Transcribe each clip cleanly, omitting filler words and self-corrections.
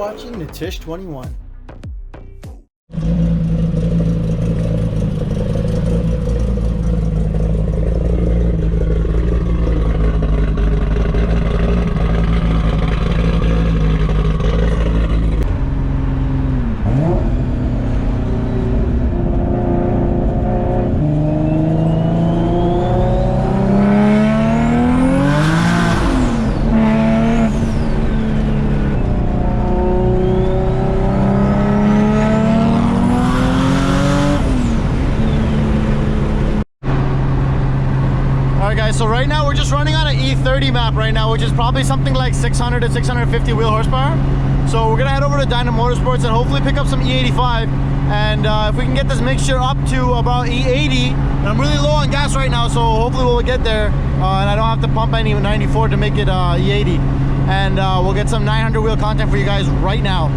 watching Natish 21. So right now we're just running on an E30 map right now, which is probably something like 600 to 650 wheel horsepower. So we're gonna head over to Dyna Motorsports and hopefully pick up some E85. And if we can get this mixture up to about E80, and I'm really low on gas right now, so hopefully we'll get there. And I don't have to pump any 94 to make it E80. And we'll get some 900 wheel content for you guys right now.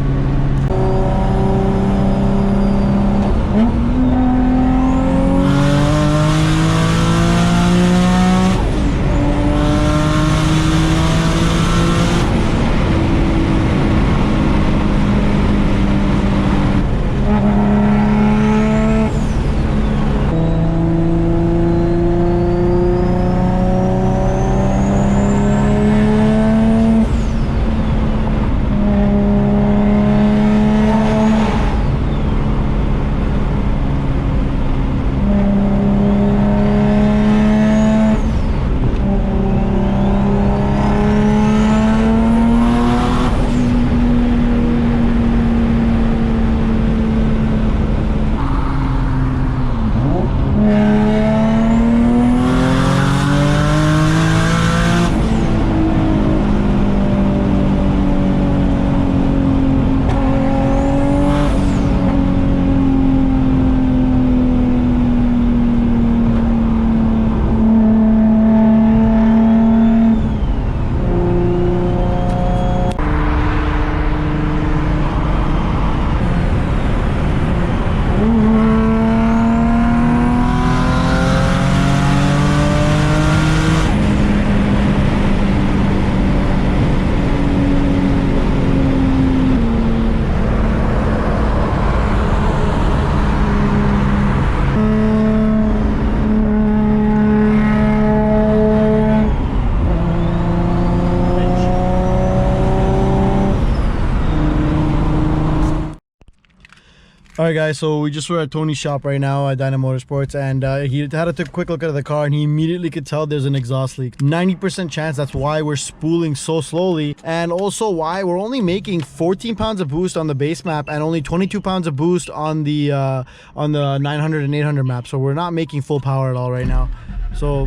Alright guys, so we just were at Tony's shop right now at Dyna Motorsports, and he had to take a quick look at the car and he immediately could tell there's an exhaust leak. 90% chance that's why we're spooling so slowly, and also why we're only making 14 pounds of boost on the base map and only 22 pounds of boost on the 900 and 800 map. So we're not making full power at all right now. So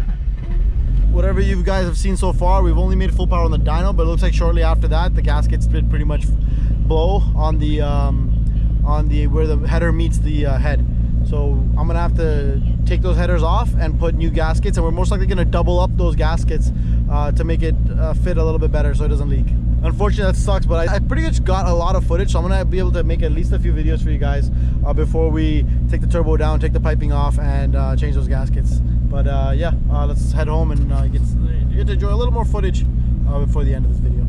whatever you guys have seen so far, we've only made full power on the dyno, but it looks like shortly after that the gaskets did pretty much blow on the where the header meets the head. So I'm gonna have to take those headers off and put new gaskets, and we're most likely gonna double up those gaskets to make it fit a little bit better so it doesn't leak. Unfortunately that sucks, but I pretty much got a lot of footage, so I'm gonna be able to make at least a few videos for you guys before we take the turbo down, take the piping off, and change those gaskets. But yeah, let's head home and get to enjoy a little more footage before the end of this video.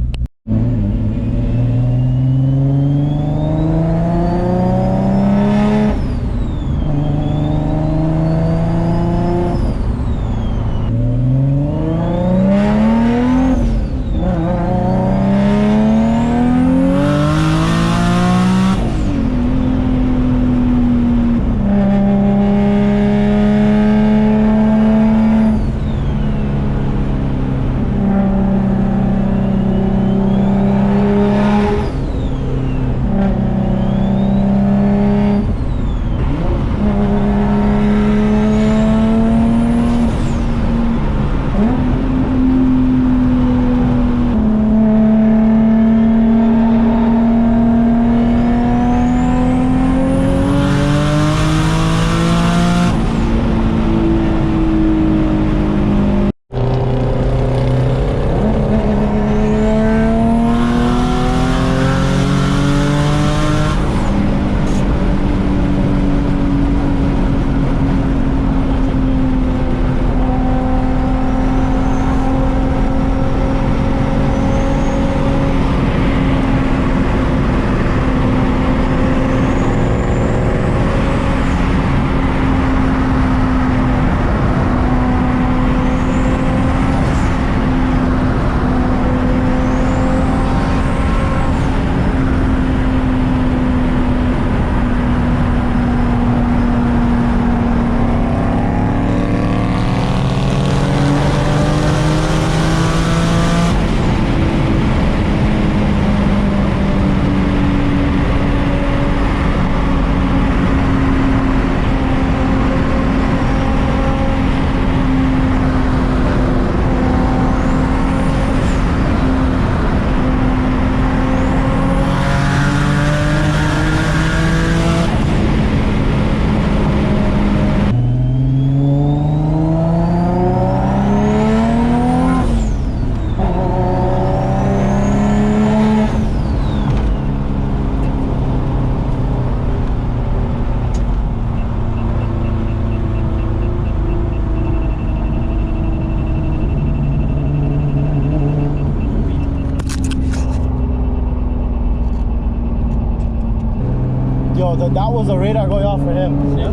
Yo, that was a radar going off for him. Yeah.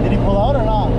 Did he pull out or not?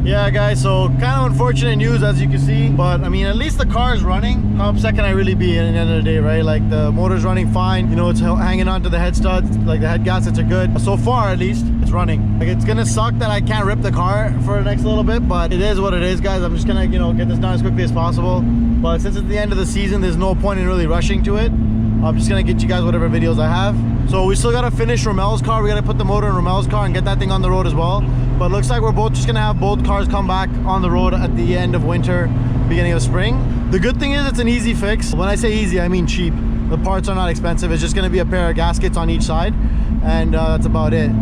Yeah guys, so kind of unfortunate news as you can see, but I mean at least the car is running. How upset can I really be at the end of the day, right? Like the motor's running fine, you know, it's hanging on to the head studs, like the head gaskets are good. So far at least, it's running. Like it's gonna suck that I can't rip the car for the next little bit, but it is what it is guys. I'm just gonna, you know, get this done as quickly as possible. But since it's the end of the season, there's no point in really rushing to it. I'm just gonna get you guys whatever videos I have. So we still gotta finish Romel's car. We gotta put the motor in Romel's car and get that thing on the road as well. But looks like we're both just gonna have both cars come back on the road at the end of winter, beginning of spring. The good thing is it's an easy fix. When I say easy, I mean cheap. The parts are not expensive. It's just gonna be a pair of gaskets on each side, and that's about it.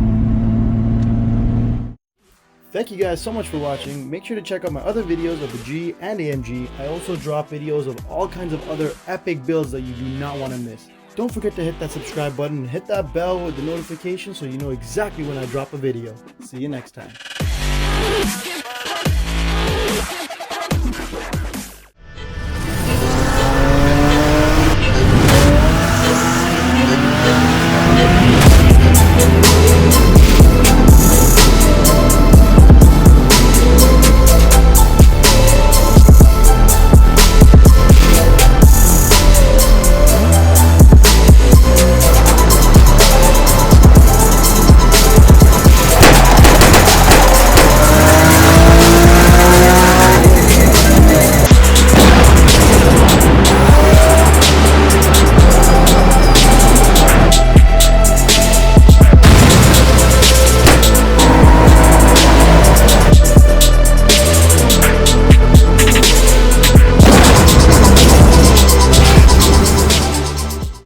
Thank you guys so much for watching. Make sure to check out my other videos of the G and AMG. I also drop videos of all kinds of other epic builds that you do not want to miss. Don't forget to hit that subscribe button and hit that bell with the notification so you know exactly when I drop a video. See you next time.